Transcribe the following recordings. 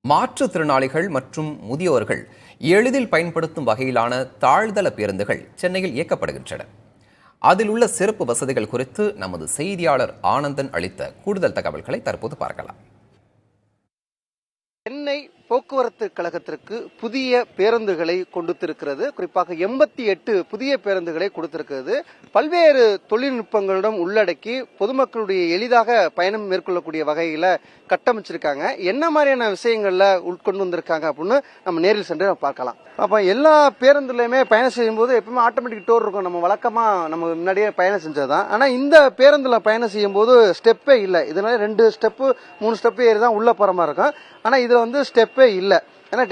மாற்றுத்திறனாளிகள் மற்றும் முதியோர்கள் எளிதில் பயன்படுத்தும் வகையிலான தாழ்தள பேருந்துகள் சென்னையில் இயக்கப்படுகின்றன. அதில் உள்ள சிறப்பு வசதிகள் குறித்து நமது செய்தியாளர் ஆனந்தன் அளித்த கூடுதல் தகவல்களை தற்போது பார்க்கலாம். சென்னை போக்குவரத்து கழகத்திற்கு புதிய பேருந்துகளை கொடுத்திருக்கிறது. குறிப்பாக 88 புதிய பேருந்துகளை கொடுத்திருக்கிறது. பல்வேறு தொழில்நுட்பங்களிடம் உள்ளடக்கி பொதுமக்களுடைய எளிதாக பயணம் மேற்கொள்ளக்கூடிய வகையில கட்டமைச்சிருக்காங்க. என்ன மாதிரியான விஷயங்கள்ல உட்கொண்டு வந்திருக்காங்க அப்படின்னு நம்ம நேரில் சென்று பார்க்கலாம். அப்ப எல்லா பேருந்துலயுமே பயணம் செய்யும் போது எப்பவுமே ஆட்டோமேட்டிக் டோர் இருக்கும். நம்ம வழக்கமா நம்ம முன்னாடியே பயணம் செஞ்சதுதான். ஆனா இந்த பேருந்துல பயணம் செய்யும் போது ஸ்டெப்பே இல்லை. இதனால 2 ஸ்டெப்பு 3 ஸ்டெப்பு ஏறி தான் உள்ள போற மாதிரி இருக்கும். ஆனா இதுல வந்து ஸ்டெப்பே இல்லை. ஏன்னா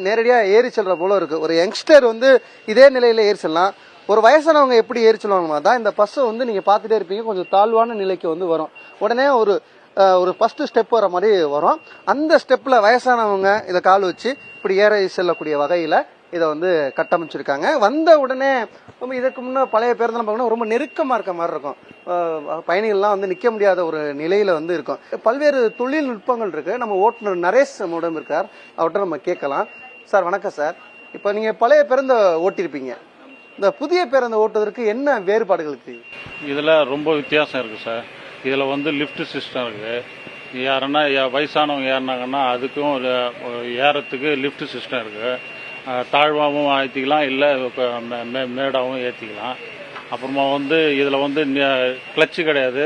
நேரடியா ஏறி செல்ற போல இருக்கு. ஒரு யங்ஸ்டர் வந்து இதே நிலையில ஏறி செல்லலாம். ஒரு வயசானவங்க எப்படி ஏறி செல்வாங்க தான் இந்த பஸ் வந்து நீங்க பாத்துட்டே இருப்பீங்க. கொஞ்சம் தாழ்வான நிலைக்கு வந்து வரும். உடனே ஒரு ஃபர்ஸ்ட் ஸ்டெப் வர மாதிரி வரும். அந்த ஸ்டெப்ல வயசானவங்க இதை கால் வச்சு இப்படி ஏற செல்லக்கூடிய வகையில இதை வந்து கட்டமைச்சிருக்காங்க. வந்த உடனே இதற்கு முன்ன பழைய பேருந்தெல்லாம் பார்த்தீங்கன்னா ரொம்ப நெருக்கமா இருக்க மாதிரி இருக்கும். பயணிகள்லாம் வந்து நிக்க முடியாத ஒரு நிலையில வந்து இருக்கும். பல்வேறு தொழில்நுட்பங்கள் இருக்கு. நம்ம ஓட்டுநர் நரேஷ் நம்மிடம் இருக்கார். அவர்கிட்ட நம்ம கேட்கலாம். சார் வணக்கம் சார். இப்ப நீங்க பழைய பேருந்தை ஓட்டிருப்பீங்க. இந்த புதிய பேருந்தை ஓட்டுவதற்கு என்ன வேறுபாடுகள் இருக்கு? இதுல ரொம்ப வித்தியாசம் இருக்கு சார். இதுல வந்து லிஃப்ட் சிஸ்டம் இருக்கு. யாருன்னா வயசானவங்க ஏறினாங்கன்னா அதுக்கும் ஏறத்துக்கு லிஃப்ட் சிஸ்டம் இருக்கு. தாழ்வாகவும் ஏற்றிக்கலாம், இல்லை மேடாகவும் ஏற்றிக்கலாம். அப்புறமா வந்து இதில் வந்து கிளச்சு கிடையாது,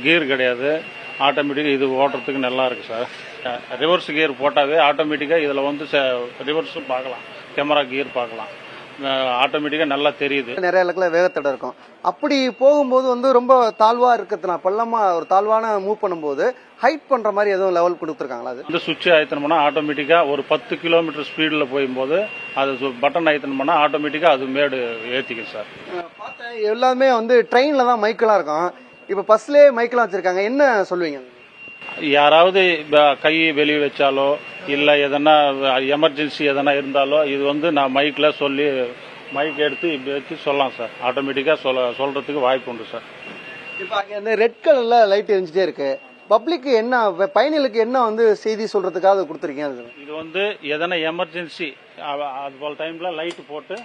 கியர் கிடையாது. ஆட்டோமேட்டிக்காக இது ஓட்டுறதுக்கு நல்லா இருக்கு சார். ரிவர்ஸ் கியர் போட்டாவே ஆட்டோமேட்டிக்காக இதில் வந்து ரிவர்ஸும் பார்க்கலாம், கேமரா கியர் பார்க்கலாம். ஆட்டோமேட்டிக்காக நல்லா தெரியுது. நிறைய இடத்துல வேகத்தடை இருக்கும். அப்படி போகும்போது வந்து ரொம்ப தாழ்வா இருக்கிறதுனா பள்ளமா ஒரு தாழ்வான மூவ் பண்ணும்போது ஹைட் பண்ற மாதிரி எதுவும் லெவல் கொடுத்துருக்காங்களா? அது இந்த சுவிட்ச் அழுத்தணும்னா ஆட்டோமேட்டிக்கா ஒரு 10 கிலோமீட்டர் ஸ்பீட்ல போகும்போது அது பட்டன் அழுத்தணும்னா ஆட்டோமேட்டிக்கா அது மேடு ஏத்திக்கும் சார். பார்த்தேன் எல்லாமே வந்து ட்ரெயின்ல தான் மைக்கெல்லாம் இருக்கும். இப்ப பஸ்லயே மைக்கெல்லாம் வச்சிருக்காங்க. என்ன சொல்லுவீங்க? யாராவது கை வெளியே வச்சாலோ இல்ல எதனா எமர்ஜென்சி எதனா இருந்தாலோ இது வந்து நான் மைக்ல சொல்லி மைக் எடுத்து வச்சு சொல்லலாம் சார். ஆட்டோமேட்டிக்கா சொல்றதுக்கு வாய்ப்பு உண்டு சார். இப்ப அங்க ரெட் கலர்ல லைட் எரிஞ்சிட்டே இருக்கு. பப்ளிக் என்ன பயணிகளுக்கு என்ன வந்து செய்தி சொல்றதுக்காக கொடுத்துருக்கீங்க? இது வந்து எதனா எமர்ஜென்சி அது போல டைம்ல லைட் போட்டு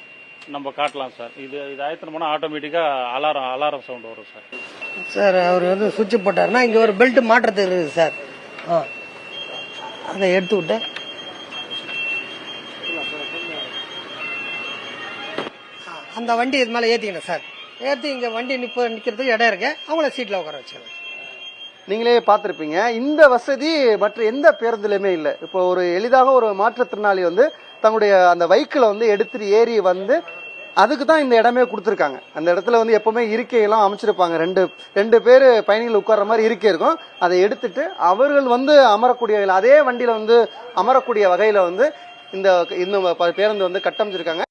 நம்ம காட்டலாம் சார். இது ஆயத்தனமான ஆட்டோமேட்டிக்கா அலாரம் சவுண்ட் வரும் சார். சார் அவர் வந்து சுவிட்ச் போட்டாருன்னா இங்க ஒரு பெல்ட் மாற்றத்துக்கு இருக்குது சார். அதை எடுத்து விட்டு அந்த வண்டி இது மேல ஏத்திக்கணும் சார். ஏத்தி இங்க வண்டி நிக்கிறதுக்கு இடம் இருக்கு. அவங்கள சீட்ல உட்கார வச்சுக்கணும். நீங்களே பார்த்திருப்பீங்க. இந்த வசதி மற்ற எந்த பேருந்துலயுமே இல்லை. இப்போ ஒரு எளிதாக ஒரு மாற்றுத்திறனாளி வந்து தங்களுடைய அந்த வெஹிக்கிளை வந்து எடுத்துட்டு ஏறி வந்து அதுக்கு தான் இந்த இடமே கொடுத்துருக்காங்க. அந்த இடத்துல வந்து எப்பவுமே இருக்கையெல்லாம் அமைச்சிருப்பாங்க. ரெண்டு பேர் பயணிகள் உட்கார்ற மாதிரி இருக்கை இருக்கும். அதை எடுத்துட்டு அவர்கள் வந்து அமரக்கூடிய அதே வண்டியில வந்து அமரக்கூடிய வகையில வந்து இந்த பேருந்து வந்து கட்டமைச்சிருக்காங்க.